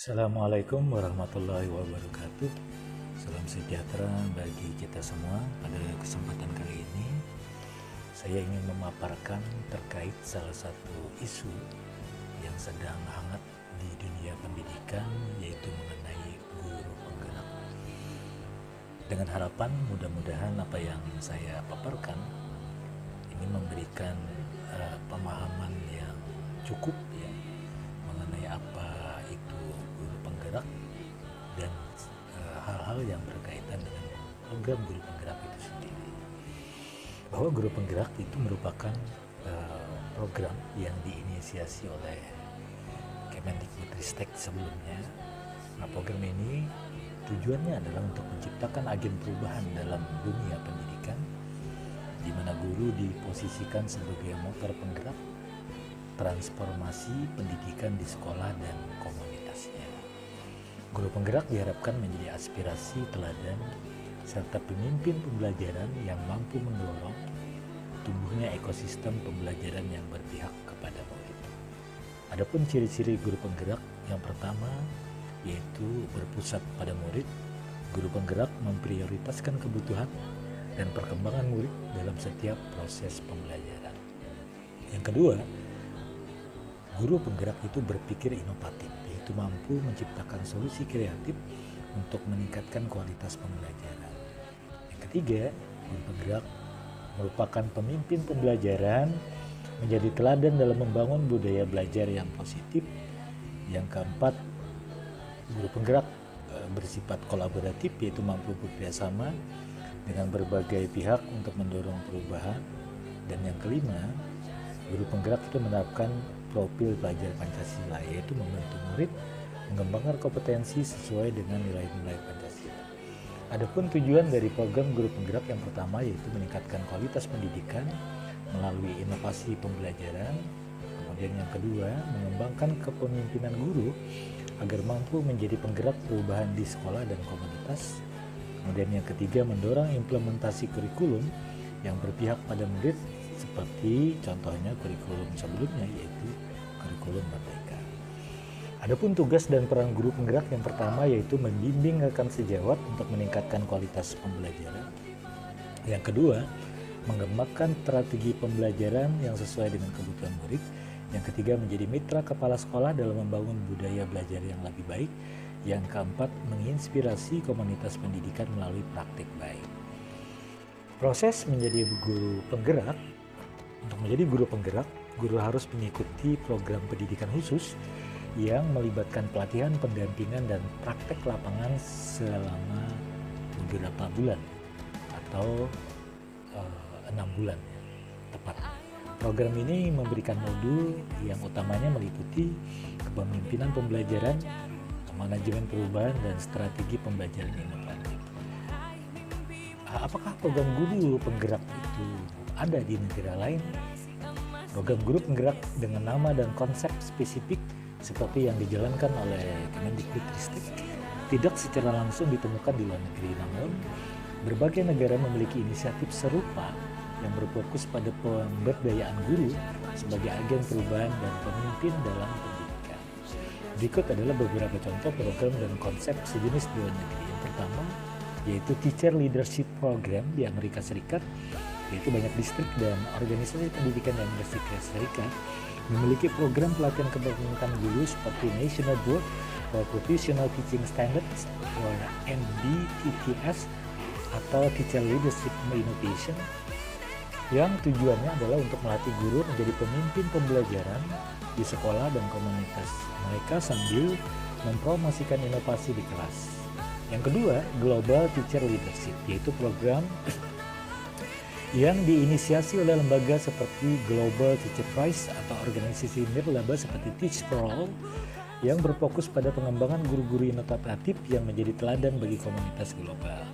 Assalamualaikum warahmatullahi wabarakatuh. Salam sejahtera bagi kita semua. Pada kesempatan kali ini, saya ingin memaparkan terkait salah satu isu yang sedang hangat di dunia pendidikan, yaitu mengenai guru penggerak. Dengan harapan mudah-mudahan apa yang saya paparkan ini memberikan pemahaman yang cukup ya mengenai apa itu guru penggerak dan hal-hal yang berkaitan dengan program guru penggerak itu sendiri. Bahwa guru penggerak itu merupakan program yang diinisiasi oleh Kemendikbudristek sebelumnya. Nah, program ini tujuannya adalah untuk menciptakan agen perubahan dalam dunia pendidikan, di mana guru diposisikan sebagai motor penggerak transformasi pendidikan di sekolah dan komunitasnya. Guru penggerak diharapkan menjadi aspirasi teladan serta pemimpin pembelajaran yang mampu mendorong tumbuhnya ekosistem pembelajaran yang berpihak kepada murid. Adapun ciri-ciri guru penggerak, yang pertama yaitu berpusat pada murid. Guru penggerak memprioritaskan kebutuhan dan perkembangan murid dalam setiap proses pembelajaran. Yang kedua, guru penggerak itu berpikir inovatif, yaitu mampu menciptakan solusi kreatif untuk meningkatkan kualitas pembelajaran. Yang ketiga, guru penggerak merupakan pemimpin pembelajaran, menjadi teladan dalam membangun budaya belajar yang positif. Yang keempat, guru penggerak bersifat kolaboratif, yaitu mampu bekerjasama dengan berbagai pihak untuk mendorong perubahan. Dan yang kelima, guru penggerak itu menerapkan profil pelajar Pancasila, yaitu membantu murid mengembangkan kompetensi sesuai dengan nilai-nilai Pancasila. Adapun tujuan dari program guru penggerak, yang pertama yaitu meningkatkan kualitas pendidikan melalui inovasi pembelajaran. Kemudian yang kedua, mengembangkan kepemimpinan guru agar mampu menjadi penggerak perubahan di sekolah dan komunitas. Kemudian yang ketiga, mendorong implementasi kurikulum yang berpihak pada murid, seperti contohnya kurikulum sebelumnya yaitu kurikulum Merdeka. Adapun tugas dan peran guru penggerak, yang pertama yaitu membimbing rekan sejawat untuk meningkatkan kualitas pembelajaran. Yang kedua, mengembangkan strategi pembelajaran yang sesuai dengan kebutuhan murid. Yang ketiga, menjadi mitra kepala sekolah dalam membangun budaya belajar yang lebih baik. Yang keempat, menginspirasi komunitas pendidikan melalui praktik baik. Proses menjadi guru penggerak. Untuk menjadi guru penggerak, guru harus mengikuti program pendidikan khusus yang melibatkan pelatihan, pendampingan, dan praktek lapangan selama beberapa bulan atau 6 bulan tepat. Program ini memberikan modul yang utamanya meliputi kepemimpinan pembelajaran, manajemen perubahan, dan strategi pembelajaran inovatif. Apakah program guru penggerak itu ada di negara lain? Program guru penggerak dengan nama dan konsep spesifik seperti yang dijalankan oleh Kemendikbudristek tidak secara langsung ditemukan di luar negeri, namun berbagai negara memiliki inisiatif serupa yang berfokus pada pemberdayaan guru sebagai agen perubahan dan pemimpin dalam pendidikan. Berikut adalah beberapa contoh program dan konsep sejenis di luar negeri. Yang pertama yaitu Teacher Leadership Program di Amerika Serikat, yaitu banyak distrik dan organisasi pendidikan di Amerika Serikat memiliki program pelatihan kepemimpinan guru seperti National Board for Professional Teaching Standards atau NBTTS atau Teacher Leadership Innovation, yang tujuannya adalah untuk melatih guru menjadi pemimpin pembelajaran di sekolah dan komunitas mereka sambil mempromosikan inovasi di kelas. Yang kedua, Global Teacher Leadership, yaitu program yang diinisiasi oleh lembaga seperti Global Teacher Prize atau organisasi nirlaba seperti Teach for All, yang berfokus pada pengembangan guru-guru inovatif yang menjadi teladan bagi komunitas global.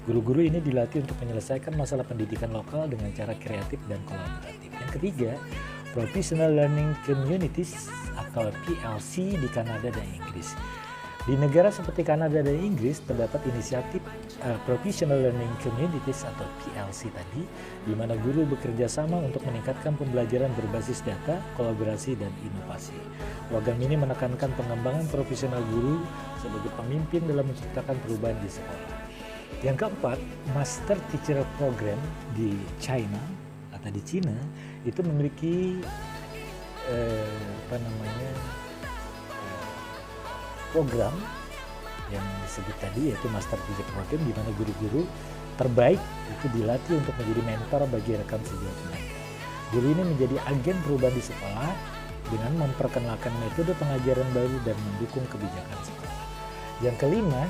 Guru-guru ini dilatih untuk menyelesaikan masalah pendidikan lokal dengan cara kreatif dan kolaboratif. Yang ketiga, Professional Learning Communities atau PLC di Kanada dan Inggris. Di negara seperti Kanada dan Inggris terdapat inisiatif Professional Learning Communities atau PLC tadi, di mana guru bekerja sama untuk meningkatkan pembelajaran berbasis data, kolaborasi, dan inovasi. Program ini menekankan pengembangan profesional guru sebagai pemimpin dalam menciptakan perubahan di sekolah. Yang keempat, Master Teacher Program di China atau di Cina itu memiliki program yang disebut tadi, yaitu Master Teacher Program, di mana guru-guru terbaik itu dilatih untuk menjadi mentor bagi rekan sejawat mereka. Guru ini menjadi agen perubahan di sekolah dengan memperkenalkan metode pengajaran baru dan mendukung kebijakan sekolah. Yang kelima,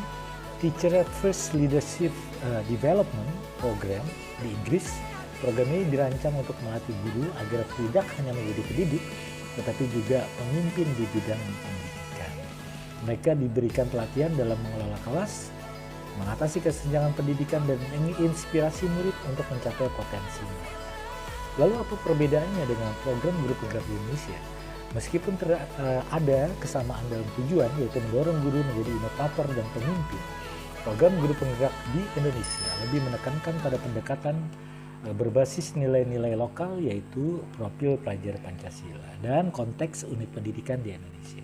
Teacher First Leadership Development Program di Inggris. Program ini dirancang untuk melatih guru agar tidak hanya menjadi pendidik, tetapi juga pemimpin di bidang pendidikan. Mereka diberikan pelatihan dalam mengelola kelas, mengatasi kesenjangan pendidikan, dan menginspirasi murid untuk mencapai potensi mereka. Lalu apa perbedaannya dengan program guru penggerak di Indonesia? Meskipun ada kesamaan dalam tujuan, yaitu mendorong guru menjadi inovator dan pemimpin, program guru penggerak di Indonesia lebih menekankan pada pendekatan berbasis nilai-nilai lokal, yaitu profil pelajar Pancasila dan konteks unit pendidikan di Indonesia.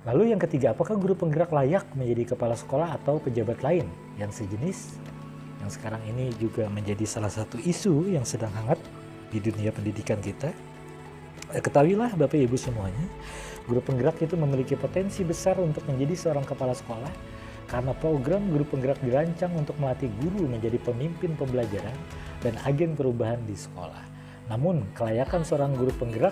Lalu yang ketiga, apakah guru penggerak layak menjadi kepala sekolah atau pejabat lain yang sejenis? Yang sekarang ini juga menjadi salah satu isu yang sedang hangat di dunia pendidikan kita. Ketahuilah Bapak Ibu semuanya, guru penggerak itu memiliki potensi besar untuk menjadi seorang kepala sekolah karena program guru penggerak dirancang untuk melatih guru menjadi pemimpin pembelajaran dan agen perubahan di sekolah. Namun, kelayakan seorang guru penggerak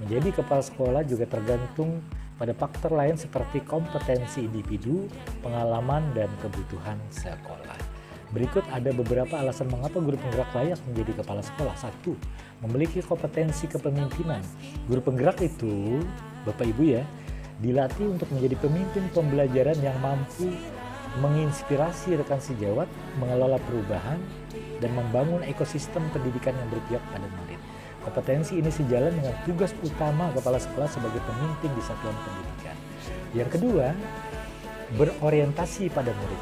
menjadi kepala sekolah juga tergantung pada faktor lain seperti kompetensi individu, pengalaman, dan kebutuhan sekolah. Berikut ada beberapa alasan mengapa guru penggerak layak menjadi kepala sekolah. 1. Memiliki kompetensi kepemimpinan. Guru penggerak itu, Bapak Ibu ya, dilatih untuk menjadi pemimpin pembelajaran yang mampu menginspirasi rekan sejawat, mengelola perubahan, dan membangun ekosistem pendidikan yang berpihak pada murid. Kompetensi ini sejalan dengan tugas utama kepala sekolah sebagai pemimpin di satuan pendidikan. Yang kedua, berorientasi pada murid.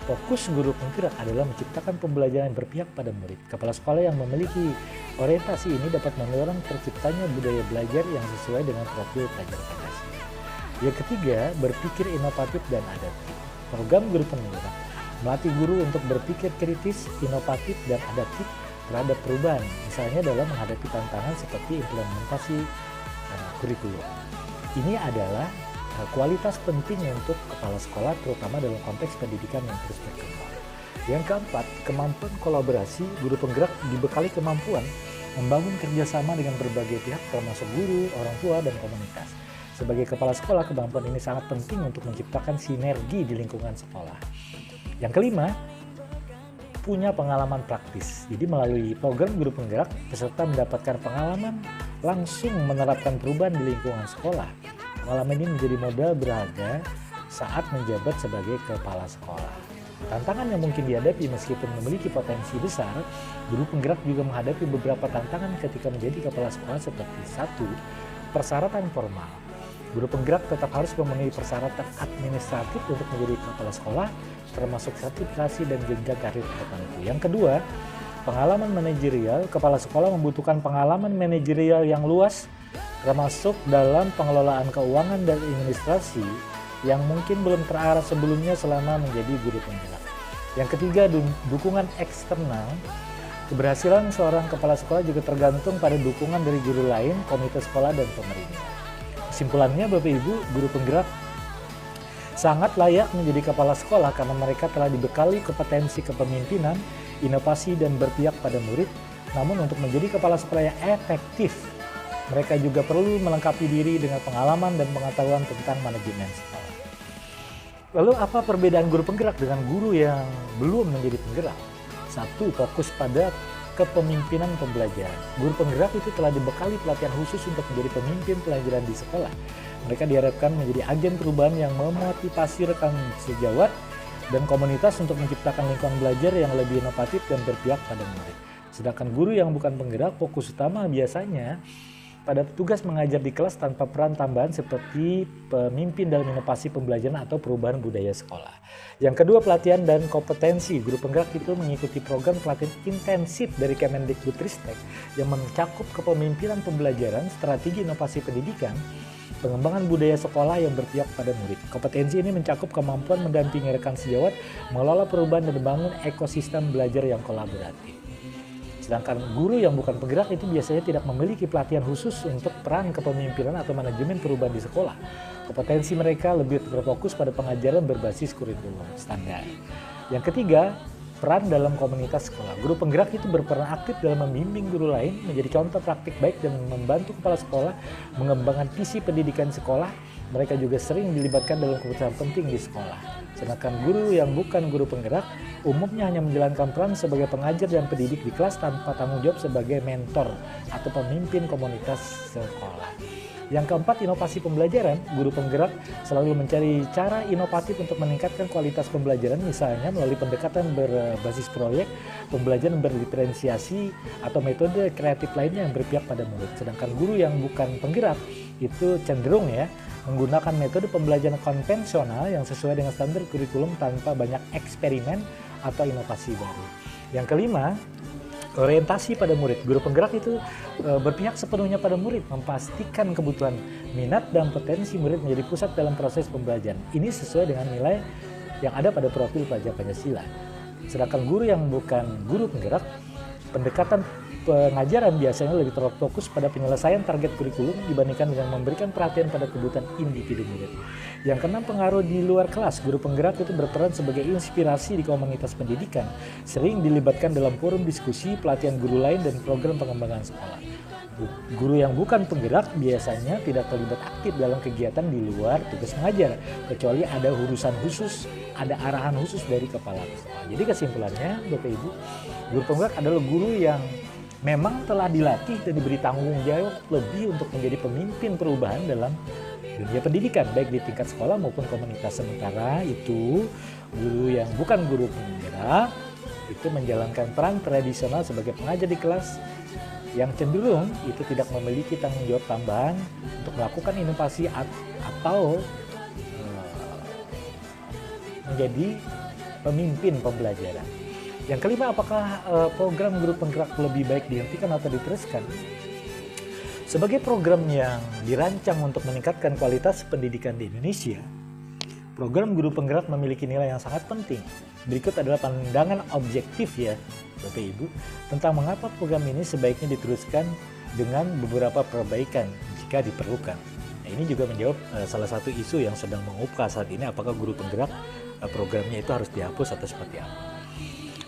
Fokus guru penggerak adalah menciptakan pembelajaran yang berpihak pada murid. Kepala sekolah yang memiliki orientasi ini dapat mendorong terciptanya budaya belajar yang sesuai dengan profil pelajar Pancasila. Yang ketiga, berpikir inovatif dan adaptif. Program guru penggerak melatih guru untuk berpikir kritis, inovatif, dan adaptif terhadap perubahan, misalnya dalam menghadapi tantangan seperti implementasi kurikulum. Ini adalah kualitas penting untuk kepala sekolah, terutama dalam konteks pendidikan yang terus berkembang. Yang keempat, kemampuan kolaborasi. Guru penggerak dibekali kemampuan membangun kerjasama dengan berbagai pihak, termasuk guru, orang tua, dan komunitas. Sebagai kepala sekolah, kemampuan ini sangat penting untuk menciptakan sinergi di lingkungan sekolah. Yang kelima, punya pengalaman praktis. Jadi melalui program guru penggerak, peserta mendapatkan pengalaman langsung menerapkan perubahan di lingkungan sekolah. Pengalaman ini menjadi modal berharga saat menjabat sebagai kepala sekolah. Tantangan yang mungkin dihadapi meskipun memiliki potensi besar, guru penggerak juga menghadapi beberapa tantangan ketika menjadi kepala sekolah seperti 1. Persyaratan formal. Guru penggerak tetap harus memenuhi persyaratan administratif untuk menjadi kepala sekolah, termasuk sertifikasi dan jenjang karir tertentu. Yang kedua, pengalaman manajerial. Kepala sekolah membutuhkan pengalaman manajerial yang luas, termasuk dalam pengelolaan keuangan dan administrasi yang mungkin belum terarah sebelumnya selama menjadi guru penggerak. Yang ketiga, dukungan eksternal. Keberhasilan seorang kepala sekolah juga tergantung pada dukungan dari guru lain, komite sekolah, dan pemerintah. Kesimpulannya Bapak Ibu, guru penggerak sangat layak menjadi kepala sekolah karena mereka telah dibekali kompetensi kepemimpinan, inovasi, dan berpihak pada murid. Namun untuk menjadi kepala sekolah yang efektif, mereka juga perlu melengkapi diri dengan pengalaman dan pengetahuan tentang manajemen sekolah. Lalu apa perbedaan guru penggerak dengan guru yang belum menjadi penggerak? 1. Fokus pada kepemimpinan pembelajaran. Guru penggerak itu telah dibekali pelatihan khusus untuk menjadi pemimpin pelajaran di sekolah. Mereka diharapkan menjadi agen perubahan yang memotivasi rekan sejawat dan komunitas untuk menciptakan lingkungan belajar yang lebih inovatif dan berpihak pada murid. Sedangkan guru yang bukan penggerak, fokus utama biasanya pada tugas mengajar di kelas tanpa peran tambahan seperti pemimpin dalam inovasi pembelajaran atau perubahan budaya sekolah. Yang kedua, pelatihan dan kompetensi. Guru penggerak itu mengikuti program pelatihan intensif dari Kemendikbudristek yang mencakup kepemimpinan pembelajaran, strategi inovasi pendidikan, pengembangan budaya sekolah yang berpihak pada murid. Kompetensi ini mencakup kemampuan mendampingi rekan sejawat, mengelola perubahan dan membangun ekosistem belajar yang kolaboratif. Sedangkan guru yang bukan penggerak itu biasanya tidak memiliki pelatihan khusus untuk peran kepemimpinan atau manajemen perubahan di sekolah. Kompetensi mereka lebih berfokus pada pengajaran berbasis kurikulum standar. Yang ketiga, peran dalam komunitas sekolah. Guru penggerak itu berperan aktif dalam membimbing guru lain, menjadi contoh praktik baik dan membantu kepala sekolah mengembangkan visi pendidikan sekolah. Mereka juga sering dilibatkan dalam keputusan penting di sekolah. Sedangkan guru yang bukan guru penggerak umumnya hanya menjalankan peran sebagai pengajar dan pendidik di kelas tanpa tanggung jawab sebagai mentor atau pemimpin komunitas sekolah. Yang keempat, inovasi pembelajaran. Guru penggerak selalu mencari cara inovatif untuk meningkatkan kualitas pembelajaran, misalnya melalui pendekatan berbasis proyek, pembelajaran berdiferensiasi, atau metode kreatif lainnya yang berpihak pada murid. Sedangkan guru yang bukan penggerak itu cenderung menggunakan metode pembelajaran konvensional yang sesuai dengan standar kurikulum tanpa banyak eksperimen atau inovasi baru. Yang kelima, orientasi pada murid. Guru penggerak itu berpihak sepenuhnya pada murid, memastikan kebutuhan, minat, dan potensi murid menjadi pusat dalam proses pembelajaran. Ini sesuai dengan nilai yang ada pada profil pelajar Pancasila. Sedangkan guru yang bukan guru penggerak, pendekatan pengajaran biasanya lebih terfokus pada penyelesaian target kurikulum dibandingkan dengan memberikan perhatian pada kebutuhan individu murid. Yang keenam, pengaruh di luar kelas. Guru penggerak itu berperan sebagai inspirasi di komunitas pendidikan, sering dilibatkan dalam forum diskusi, pelatihan guru lain, dan program pengembangan sekolah. Guru yang bukan penggerak biasanya tidak terlibat aktif dalam kegiatan di luar tugas mengajar, kecuali ada urusan khusus, ada arahan khusus dari kepala sekolah. Jadi kesimpulannya, Bapak Ibu, guru penggerak adalah guru yang memang telah dilatih dan diberi tanggung jawab lebih untuk menjadi pemimpin perubahan dalam dunia pendidikan, baik di tingkat sekolah maupun komunitas. Sementara itu, guru yang bukan guru penggerak itu menjalankan peran tradisional sebagai pengajar di kelas yang cenderung itu tidak memiliki tanggung jawab tambahan untuk melakukan inovasi atau menjadi pemimpin pembelajaran. Yang kelima, apakah program guru penggerak lebih baik dihentikan atau diteruskan? Sebagai program yang dirancang untuk meningkatkan kualitas pendidikan di Indonesia, program guru penggerak memiliki nilai yang sangat penting. Berikut adalah pandangan objektif Bapak Ibu, tentang mengapa program ini sebaiknya diteruskan dengan beberapa perbaikan jika diperlukan. Nah, ini juga menjawab salah satu isu yang sedang mengupkah saat ini, apakah guru penggerak programnya itu harus dihapus atau seperti apa.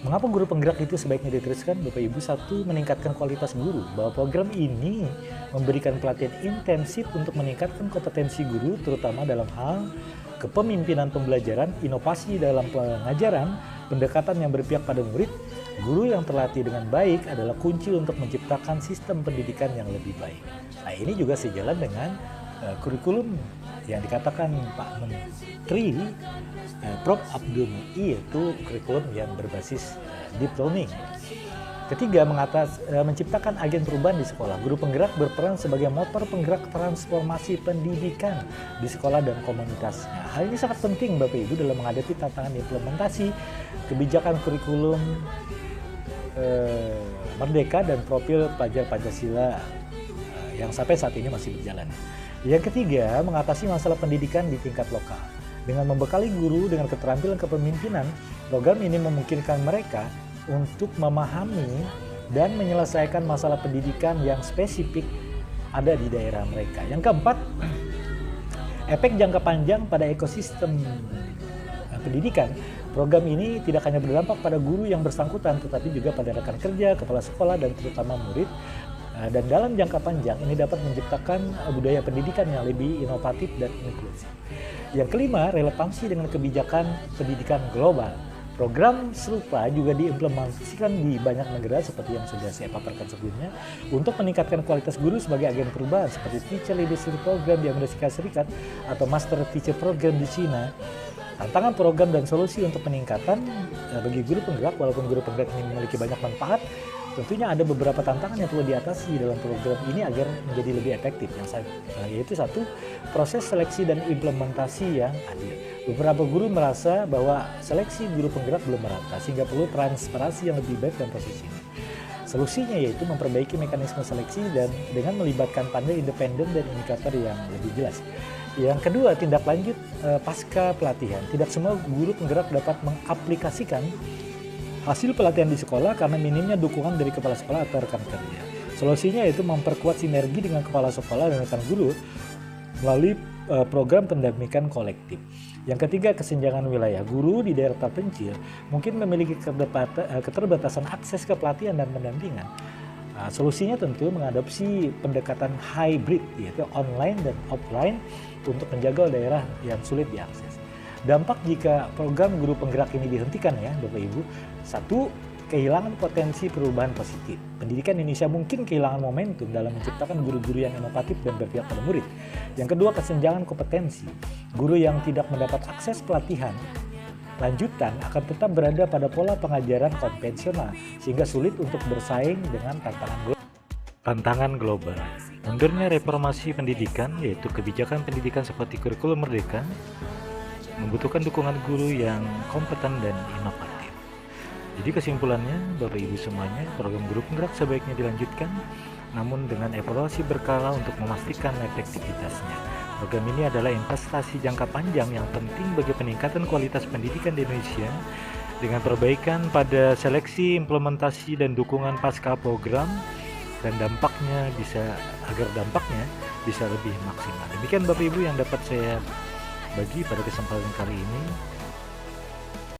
Mengapa guru penggerak itu sebaiknya diteruskan? Bapak Ibu, satu, meningkatkan kualitas guru. Bahwa program ini memberikan pelatihan intensif untuk meningkatkan kompetensi guru, terutama dalam hal kepemimpinan pembelajaran, inovasi dalam pengajaran, pendekatan yang berpihak pada murid. Guru yang terlatih dengan baik adalah kunci untuk menciptakan sistem pendidikan yang lebih baik. Nah, ini juga sejalan dengan kurikulum yang dikatakan Pak Menteri Prof. Abdul Mu'i, yaitu kurikulum yang berbasis deep learning. Ketiga, menciptakan agen perubahan di sekolah. Guru penggerak berperan sebagai motor penggerak transformasi pendidikan di sekolah dan komunitasnya. Hal ini sangat penting Bapak Ibu dalam menghadapi tantangan implementasi kebijakan kurikulum Merdeka dan profil pelajar Pancasila yang sampai saat ini masih berjalan. Yang ketiga, mengatasi masalah pendidikan di tingkat lokal. Dengan membekali guru dengan keterampilan kepemimpinan, program ini memungkinkan mereka untuk memahami dan menyelesaikan masalah pendidikan yang spesifik ada di daerah mereka. Yang keempat, efek jangka panjang pada ekosistem pendidikan. Program ini tidak hanya berdampak pada guru yang bersangkutan, tetapi juga pada rekan kerja, kepala sekolah, dan terutama murid. Dan dalam jangka panjang ini dapat menciptakan budaya pendidikan yang lebih inovatif dan inklusif. Yang kelima, relevansi dengan kebijakan pendidikan global. Program serupa juga diimplementasikan di banyak negara seperti yang sudah saya paparkan sebelumnya untuk meningkatkan kualitas guru sebagai agen perubahan seperti Teacher Leadership Program di Amerika Serikat atau Master Teacher Program di China. Tantangan program dan solusi untuk peningkatan bagi guru penggerak, walaupun guru penggerak ini memiliki banyak manfaat, Tentunya ada beberapa tantangan yang perlu diatasi dalam program ini agar menjadi lebih efektif, yaitu satu, proses seleksi dan implementasi yang adil. Beberapa guru merasa bahwa seleksi guru penggerak belum merata, sehingga perlu transparansi yang lebih baik dalam proses ini. Solusinya yaitu memperbaiki mekanisme seleksi dan dengan melibatkan panel independen dan indikator yang lebih jelas. Yang kedua, tindak lanjut pasca pelatihan. Tidak semua guru penggerak dapat mengaplikasikan hasil pelatihan di sekolah karena minimnya dukungan dari kepala sekolah atau rekan kerja. Solusinya yaitu memperkuat sinergi dengan kepala sekolah dan rekan guru melalui program pendampingan kolektif. Yang ketiga, kesenjangan wilayah. Guru di daerah terpencil mungkin memiliki keterbatasan akses ke pelatihan dan pendampingan. Solusinya tentu mengadopsi pendekatan hybrid, yaitu online dan offline untuk menjaga daerah yang sulit diakses. Dampak jika program guru penggerak ini dihentikan ya Bapak Ibu. Satu, kehilangan potensi perubahan positif. Pendidikan Indonesia mungkin kehilangan momentum dalam menciptakan guru-guru yang inovatif dan berpihak pada murid. Yang kedua, kesenjangan kompetensi. Guru yang tidak mendapat akses pelatihan lanjutan akan tetap berada pada pola pengajaran konvensional sehingga sulit untuk bersaing dengan tantangan global. Mundurnya reformasi pendidikan, yaitu kebijakan pendidikan seperti kurikulum merdeka, membutuhkan dukungan guru yang kompeten dan inovatif. Jadi kesimpulannya, Bapak Ibu semuanya, program guru penggerak sebaiknya dilanjutkan, namun dengan evaluasi berkala untuk memastikan efektivitasnya. Program ini adalah investasi jangka panjang yang penting bagi peningkatan kualitas pendidikan di Indonesia dengan perbaikan pada seleksi, implementasi, dan dukungan pasca program dan agar dampaknya bisa lebih maksimal. Demikian Bapak Ibu yang dapat saya bagi pada kesempatan kali ini.